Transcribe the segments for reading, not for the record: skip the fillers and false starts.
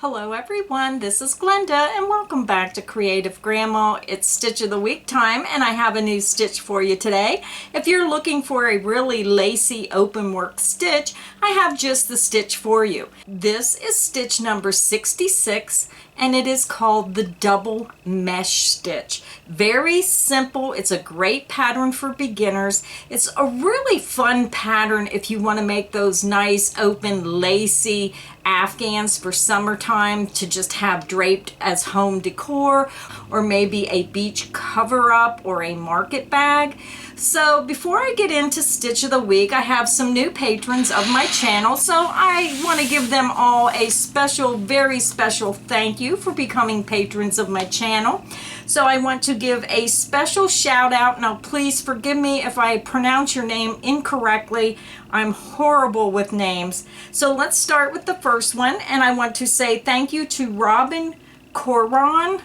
Hello everyone, this is Glenda and welcome back to Creative Grandma. It's Stitch of the Week time and I have a new stitch for you today. If you're looking for a really lacy open work stitch, I have just the stitch for you. This is stitch number 66 and it is called the double mesh stitch. Very simple. It's a great pattern for beginners. It's a really fun pattern if you want to make those nice open lacy Afghans for summertime to just have draped as home decor, or maybe a beach cover up or a market bag. So before I get into Stitch of the Week, I have some new patrons of my channel, so I want to give them all a special, very special thank you for becoming patrons of my channel. So I want to give a special shout out. Now please forgive me if I pronounce your name incorrectly. I'm horrible with names. So let's start with the first one, and I want to say thank you to Robin Coron.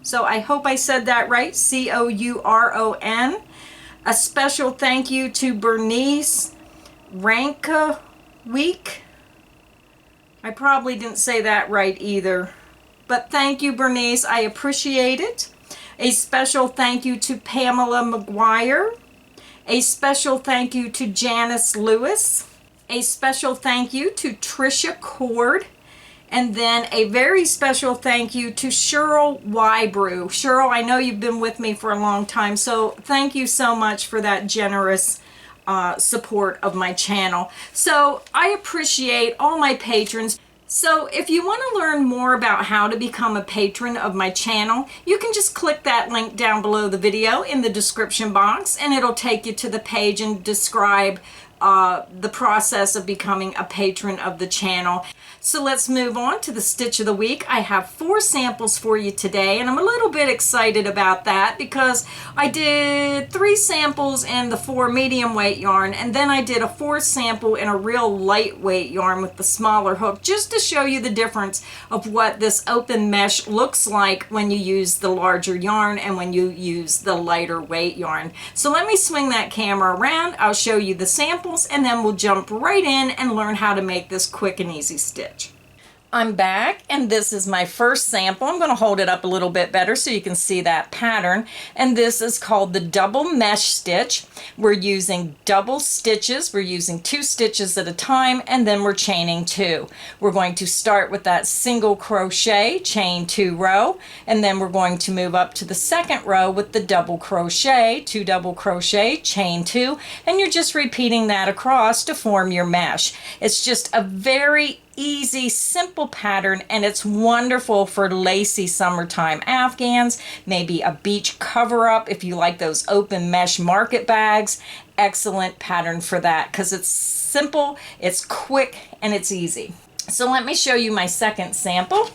So I hope I said that right, C-O-U-R-O-N. A special thank you to Bernice Ranka Week. I probably didn't say that right either, but thank you, Bernice. I appreciate it. A special thank you to Pamela McGuire. A special thank you to Janice Lewis. A special thank you to Trisha Cord. And then a very special thank you to Cheryl Wybrew. Cheryl, I know you've been with me for a long time, so thank you so much for that generous support of my channel. So I appreciate all my patrons. So if you want to learn more about how to become a patron of my channel, you can just click that link down below the video in the description box, and it'll take you to the page and describe the process of becoming a patron of the channel. So let's move on to the Stitch of the Week. I have 4 samples for you today, and I'm a little bit excited about that because I did 3 samples in the 4 medium weight yarn, and then I did a 4th sample in a real lightweight yarn with the smaller hook, just to show you the difference of what this open mesh looks like when you use the larger yarn and when you use the lighter weight yarn. So let me swing that camera around. I'll show you the samples, and then we'll jump right in and learn how to make this quick and easy stitch. I'm back, and this is my first sample. I'm going to hold it up a little bit better so you can see that pattern. And this is called the double mesh stitch. We're using double stitches. We're using 2 stitches at a time, and then we're chaining 2. We're going to start with that single crochet, chain 2 row, and then we're going to move up to the 2nd row with the double crochet, 2 double crochet, chain 2, and you're just repeating that across to form your mesh. It's just a very easy, simple pattern, and it's wonderful for lacy summertime Afghans, maybe a beach cover-up if you like those open mesh market bags. Excellent pattern for that because it's simple, it's quick, and it's easy. So let me show you my second sample.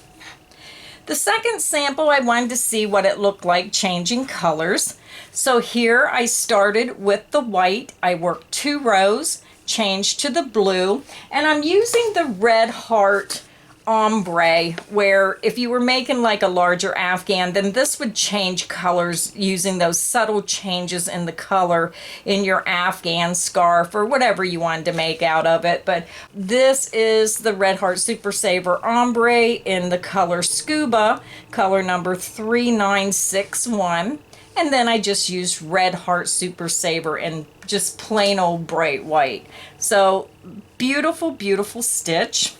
The second sample, I wanted to see what it looked like changing colors. So here I started with the white. I worked 2 rows, change to the blue, and I'm using the Red Heart ombre, where if you were making like a larger Afghan, then this would change colors using those subtle changes in the color in your Afghan scarf or whatever you wanted to make out of it. But this is the Red Heart Super Saver ombre in the color Scuba, color number 3961. And then I just used Red Heart Super Saver in just plain old bright white. So beautiful, beautiful stitch.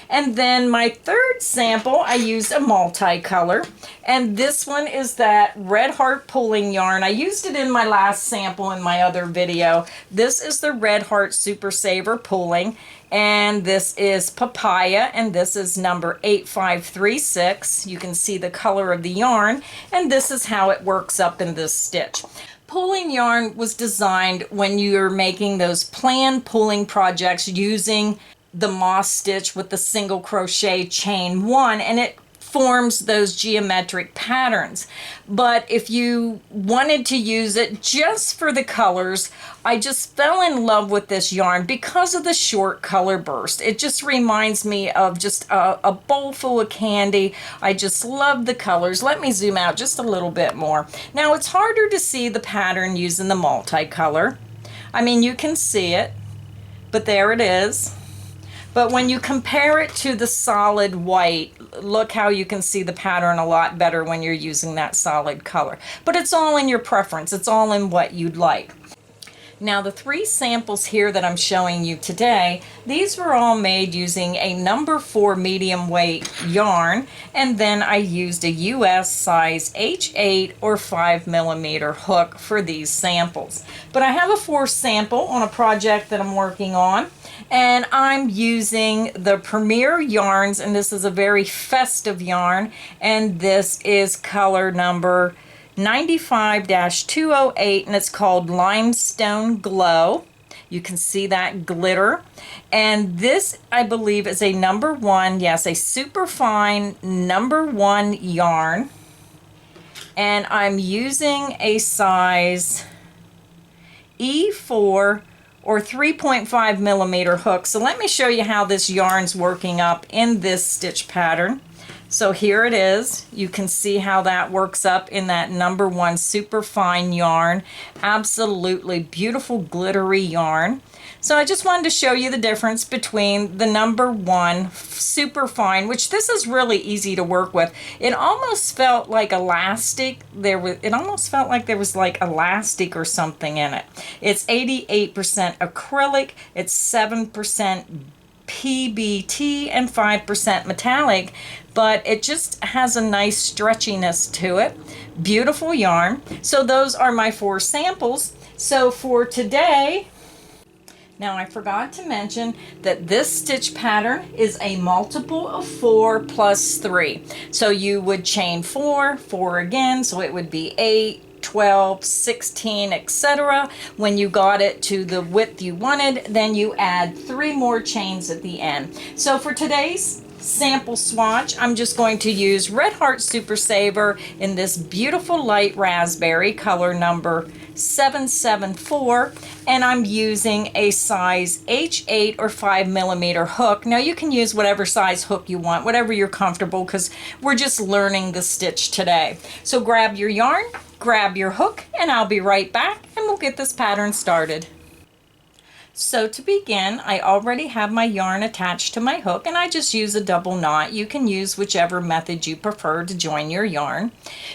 And then my third sample, I used a multicolor. And this one is that Red Heart pulling yarn. I used it in my last sample in my other video. This is the Red Heart Super Saver pulling. And this is Papaya, and this is number 8536. You can see the color of the yarn, and this is how it works up in this stitch. Pulling yarn was designed when you're making those planned pulling projects using the moss stitch with the single crochet chain 1, and it forms those geometric patterns. But if you wanted to use it just for the colors, I just fell in love with this yarn because of the short color burst. It just reminds me of just a bowl full of candy. I just love the colors. Let me zoom out just a little bit more. Now it's harder to see the pattern using the multicolor. I mean, you can see it, but there it is. But when you compare it to the solid white, look how you can see the pattern a lot better when you're using that solid color. But it's all in your preference. It's all in what you'd like. Now the 3 samples here that I'm showing you today, these were all made using a number 4 medium weight yarn, and then I used a US size H8 or 5mm hook for these samples. But I have a 4 sample on a project that I'm working on, and I'm using the Premier Yarns, and this is a very festive yarn, and this is color number 95-208, and it's called Limestone Glow. You can see that glitter. And this, I believe, is a number 1, yes, a super fine number 1 yarn. And I'm using a size E4 or 3.5mm hook. So let me show you how this yarn's working up in this stitch pattern. So here it is. You can see how that works up in that number 1 super fine yarn. Absolutely beautiful glittery yarn. So I just wanted to show you the difference between the number 1 super fine, which this is really easy to work with. It almost felt like elastic. It almost felt like there was like elastic or something in it. It's 88% acrylic. It's 7% PBT and 5% metallic, but it just has a nice stretchiness to it. Beautiful yarn. So those are my 4 samples. So for today, now I forgot to mention that this stitch pattern is a multiple of 4 plus 3. So you would chain 4, 4 again, so it would be 8, 12, 16, etc. When you got it to the width you wanted, then you add 3 more chains at the end. So for today's sample swatch, I'm just going to use Red Heart Super Saver in this beautiful light raspberry, color number 774, and I'm using a size H8 or 5mm hook. Now you can use whatever size hook you want, whatever you're comfortable, because we're just learning the stitch today. So grab your yarn, grab your hook, and I'll be right back and we'll get this pattern started. So to begin, I already have my yarn attached to my hook, and I just use a double knot. You can use whichever method you prefer to join your yarn.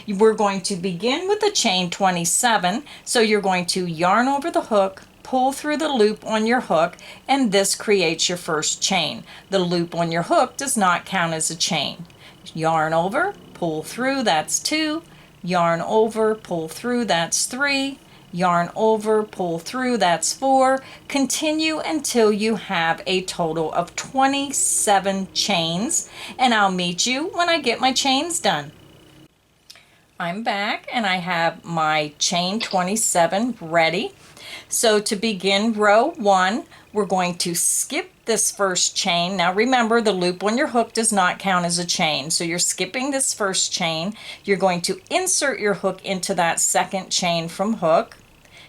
We're going to begin with the chain 27. So you're going to yarn over the hook, pull through the loop on your hook, and this creates your first chain. The loop on your hook does not count as a chain. Yarn over, pull through, that's 2. Yarn over, pull through, that's 3. Yarn over, pull through, that's 4. Continue until you have a total of 27 chains, and I'll meet you when I get my chains done. I'm back and I have my chain 27 ready. So to begin row 1, we're going to skip this first chain. Now remember, the loop on your hook does not count as a chain, so you're skipping this first chain. You're going to insert your hook into that second chain from hook,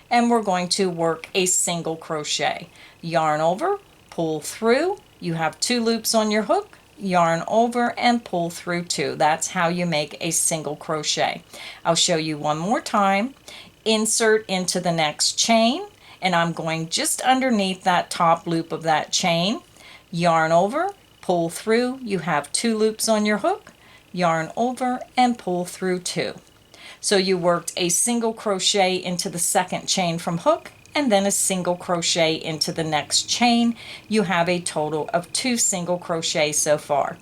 and we're going to work a single crochet. Yarn over, pull through. You have 2 loops on your hook. Yarn over and pull through 2. That's how you make a single crochet. I'll show you one more time. Insert into the next chain, and I'm going just underneath that top loop of that chain. Yarn over, pull through. You have 2 loops on your hook. Yarn over and pull through 2. So you worked a single crochet into the second chain from hook, and then a single crochet into the next chain. You have a total of 2 single crochets so far.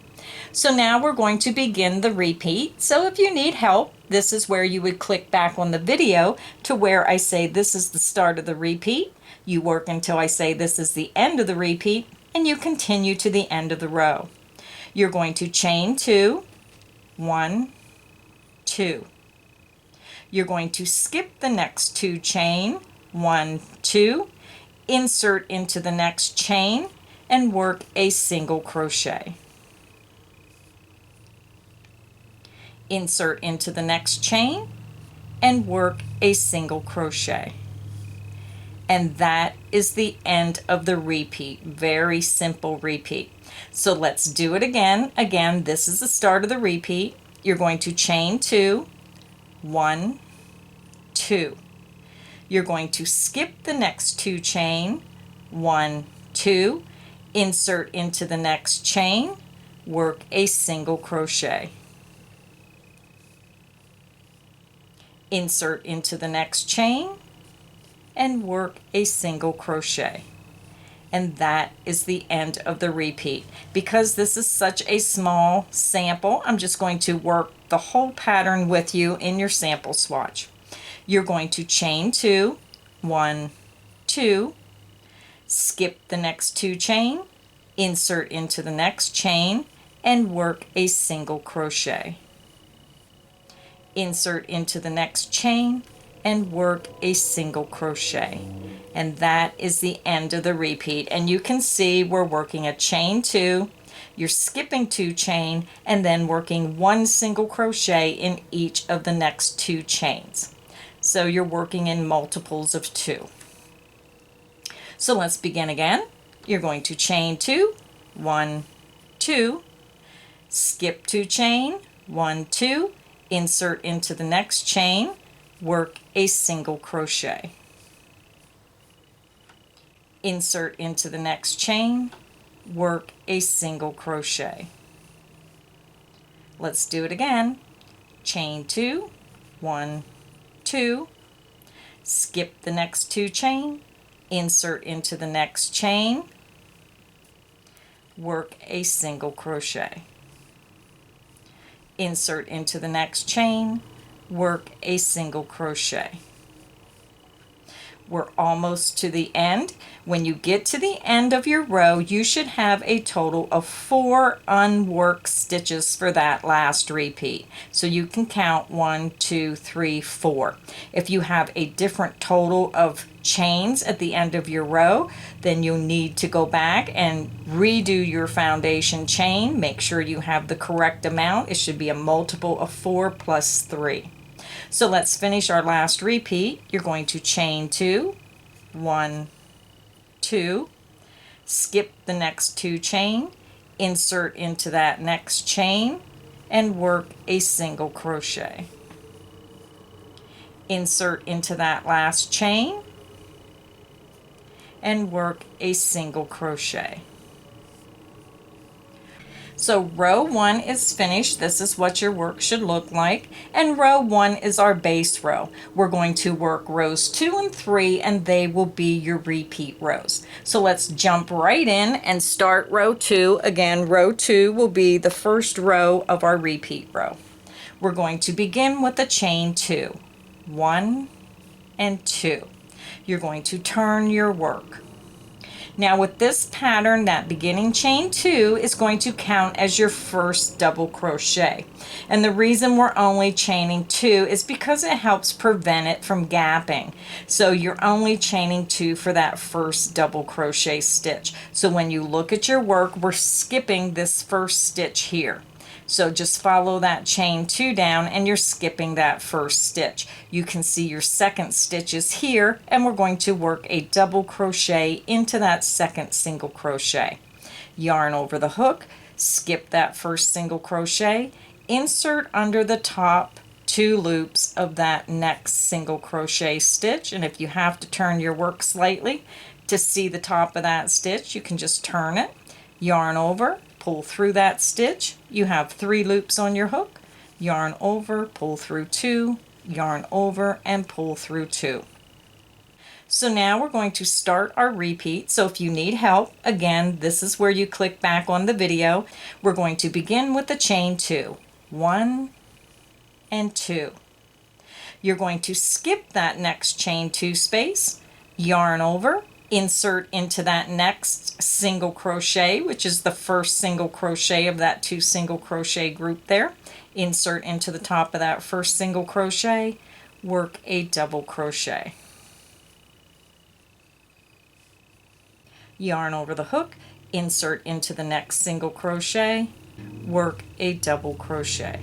So now we're going to begin the repeat. So if you need help, this is where you would click back on the video to where I say this is the start of the repeat. You work until I say this is the end of the repeat, and you continue to the end of the row. You're going to chain 2, 1, 2. You're going to skip the next 2 chain, 1, 2, insert into the next chain, and work a single crochet. Insert into the next chain and work a single crochet. And that is the end of the repeat. Very simple repeat. So let's do it again. Again, this is the start of the repeat. You're going to chain 2, 1, 2. You're going to skip the next 2 chain, 1, 2, insert into the next chain, work a single crochet. Insert into the next chain and work a single crochet. And that is the end of the repeat. Because this is such a small sample, I'm just going to work the whole pattern with you in your sample swatch. You're going to chain 2, 1, 2, skip the next 2 chain, insert into the next chain, and work a single crochet. Insert into the next chain and work a single crochet. And that is the end of the repeat. And you can see we're working a chain 2, you're skipping 2 chain, and then working 1 single crochet in each of the next 2 chains. So you're working in multiples of 2. So let's begin again. You're going to chain 2, 1, 2, skip 2 chain, 1, 2, insert into the next chain, work a single crochet. Insert into the next chain, work a single crochet. Let's do it again. Chain 2, 1, 2, skip the next 2 chain, insert into the next chain, work a single crochet. Insert into the next chain, work a single crochet. We're almost to the end. When you get to the end of your row, you should have a total of 4 unworked stitches for that last repeat. So you can count 1, 2, 3, 4. If you have a different total of chains at the end of your row, then you'll need to go back and redo your foundation chain. Make sure you have the correct amount. It should be a multiple of 4 plus 3. So let's finish our last repeat. You're going to chain 2, 1, 2, skip the next 2 chain, insert into that next chain, and work a single crochet. Insert into that last chain and work a single crochet. So row 1 is finished. This is what your work should look like. And row 1 is our base row. We're going to work rows 2 and 3, and they will be your repeat rows. So let's jump right in and start row 2. Again, row 2 will be the first row of our repeat row. We're going to begin with a chain 2. 1 and 2. You're going to turn your work. Now with this pattern, that beginning chain 2 is going to count as your first double crochet. And the reason we're only chaining 2 is because it helps prevent it from gapping. So you're only chaining 2 for that first double crochet stitch. So when you look at your work, we're skipping this first stitch here. So just follow that chain 2 down and you're skipping that first stitch. You can see your second stitch is here, and we're going to work a double crochet into that second single crochet. Yarn over the hook, skip that first single crochet, insert under the top 2 loops of that next single crochet stitch. And if you have to turn your work slightly to see the top of that stitch, you can just turn it, yarn over, pull through that stitch. You have 3 loops on your hook, yarn over, pull through 2, yarn over, and pull through 2. So now we're going to start our repeat. So if you need help, again, this is where you click back on the video. We're going to begin with the chain 2. 1 and 2. You're going to skip that next chain 2 space, yarn over, insert into that next single crochet, which is the first single crochet of that 2 single crochet group there. Insert into the top of that first single crochet, work a double crochet. Yarn over the hook, insert into the next single crochet, work a double crochet.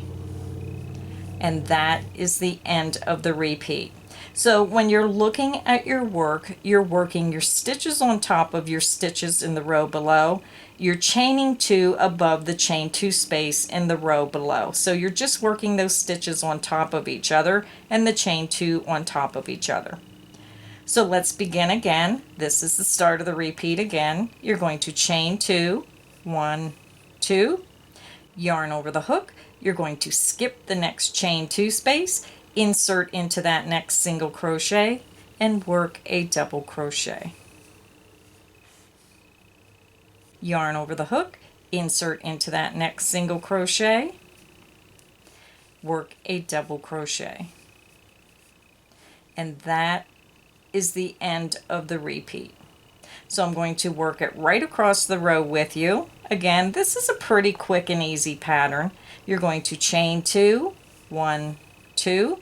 And that is the end of the repeat. So when you're looking at your work, you're working your stitches on top of your stitches in the row below. You're chaining 2 above the chain 2 space in the row below. So you're just working those stitches on top of each other and the chain 2 on top of each other. So let's begin again. This is the start of the repeat again. You're going to chain 2, 1, 2, yarn over the hook. You're going to skip the next chain 2 space, insert into that next single crochet, and work a double crochet. Yarn over the hook, insert into that next single crochet, work a double crochet. And that is the end of the repeat. So I'm going to work it right across the row with you. Again, this is a pretty quick and easy pattern. You're going to chain 2, 1, 2,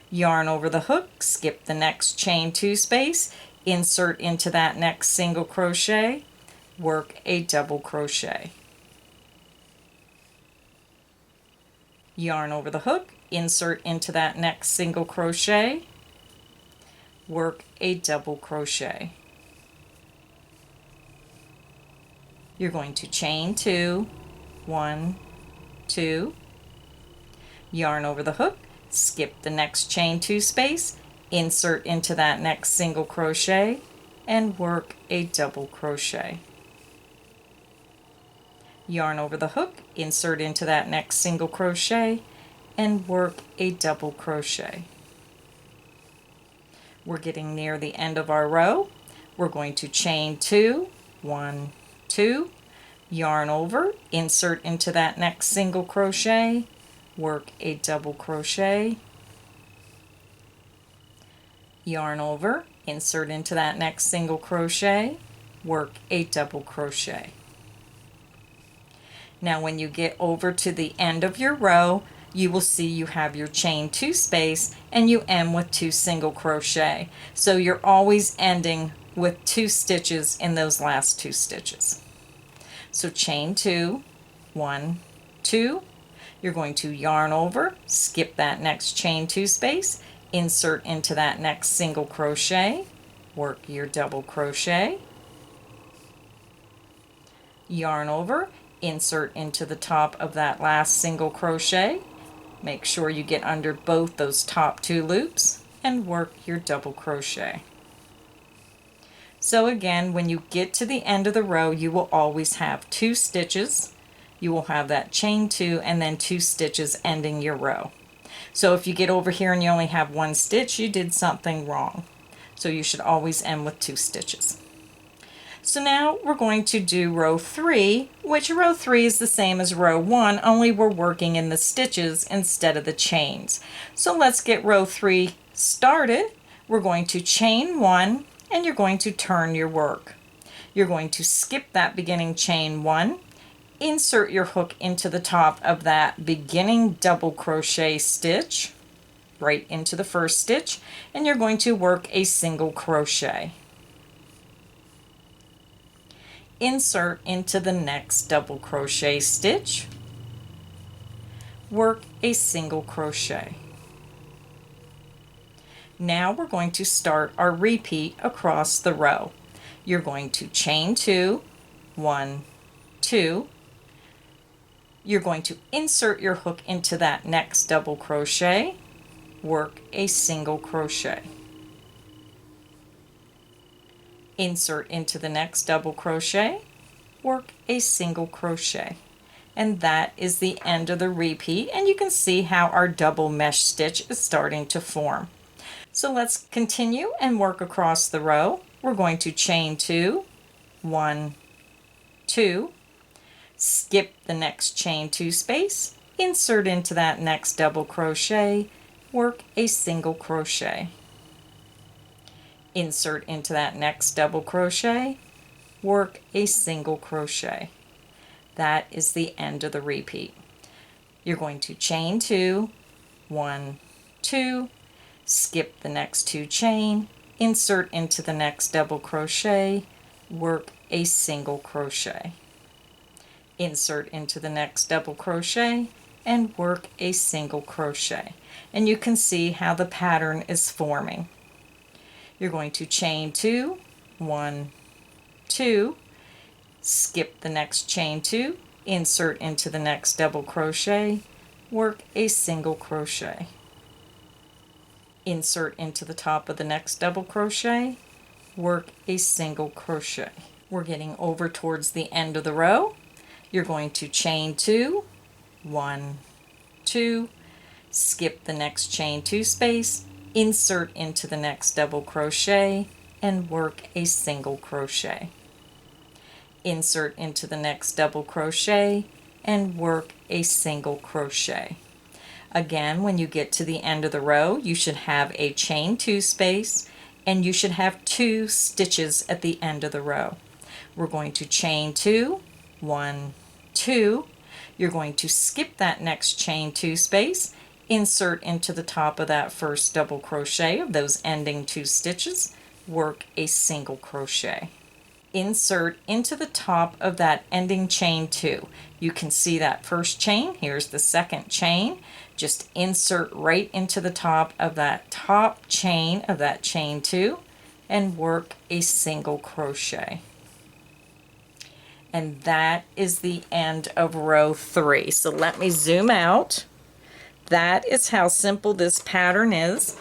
yarn over the hook, skip the next chain 2 space, insert into that next single crochet, work a double crochet. Yarn over the hook, insert into that next single crochet, work a double crochet. You're going to chain 2, 1, 2, yarn over the hook, skip the next chain 2 space, insert into that next single crochet, and work a double crochet. Yarn over the hook, insert into that next single crochet, and work a double crochet. We're getting near the end of our row. We're going to chain 2, 1, 2, yarn over, insert into that next single crochet, work a double crochet, yarn over, insert into that next single crochet, work a double crochet. Now when you get over to the end of your row, you will see you have your chain 2 space and you end with 2 single crochet. So you're always ending with 2 stitches in those last 2 stitches. So chain 2, 1, 2, you're going to yarn over, skip that next chain 2 space, insert into that next single crochet, work your double crochet, yarn over, insert into the top of that last single crochet, make sure you get under both those top 2 loops, and work your double crochet. So again, when you get to the end of the row, you will always have 2 stitches. You will have that chain 2 and then 2 stitches ending your row. So if you get over here and you only have 1 stitch, you did something wrong. So you should always end with 2 stitches. So now we're going to do row 3, which row 3 is the same as row 1, only we're working in the stitches instead of the chains. So let's get row 3 started. We're going to chain 1 and you're going to turn your work. You're going to skip that beginning chain 1, insert your hook into the top of that beginning double crochet stitch, right into the first stitch, and you're going to work a single crochet. Insert into the next double crochet stitch, work a single crochet. Now we're going to start our repeat across the row. You're going to chain 2, 1, 2. You're going to insert your hook into that next double crochet, work a single crochet. Insert into the next double crochet, work a single crochet. And that is the end of the repeat, and you can see how our double mesh stitch is starting to form. So let's continue and work across the row. We're going to chain 2, 1, 2, skip the next chain 2 space, insert into that next double crochet, work a single crochet. Insert into that next double crochet, work a single crochet. That is the end of the repeat. You're going to chain 2, 1, 2, skip the next 2 chain, insert into the next double crochet, work a single crochet. Insert into the next double crochet and work a single crochet. And you can see how the pattern is forming. You're going to chain 2, 1, 2, skip the next chain 2, insert into the next double crochet, work a single crochet. insert into the top of the next double crochet, work a single crochet. We're getting over towards the end of the row. You're going to chain 2, 1, 2, skip the next chain 2 space, insert into the next double crochet, and work a single crochet. Insert into the next double crochet and work a single crochet. Again, when you get to the end of the row, you should have a chain 2 space and you should have 2 stitches at the end of the row. We're going to chain 2, 1, 2. You're going to skip that next chain 2 space, insert into the top of that first double crochet of those ending 2 stitches, work a single crochet. Insert into the top of that ending chain 2. You can see that first chain. Here's the second chain. Just insert right into the top of that top chain of that chain 2 and work a single crochet. And that is the end of row 3. So let me zoom out. That is how simple this pattern is.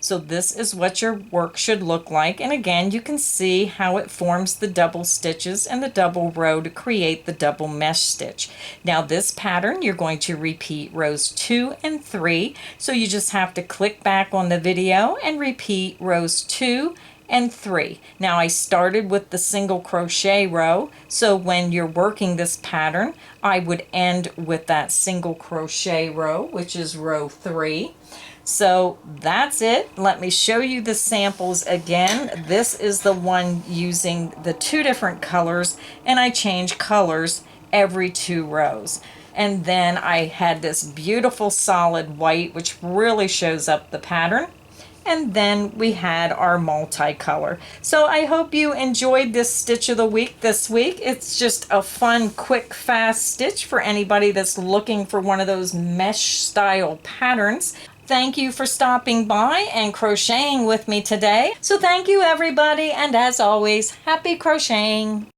So this is what your work should look like. And again, you can see how it forms the double stitches and the double row to create the double mesh stitch. Now this pattern, you're going to repeat rows 2 and 3. So you just have to click back on the video and repeat rows 2 and 3. Now I started with the single crochet row, so when you're working this pattern, I would end with that single crochet row, which is row 3. So that's it. Let me show you the samples again. This is the one using the 2 different colors, and I change colors every 2 rows. And then I had this beautiful solid white, which really shows up the pattern. And then we had our multicolor. So I hope you enjoyed this stitch of the week this week. It's just a fun, quick, fast stitch for anybody that's looking for one of those mesh style patterns. Thank you for stopping by and crocheting with me today. So thank you everybody, and as always, happy crocheting.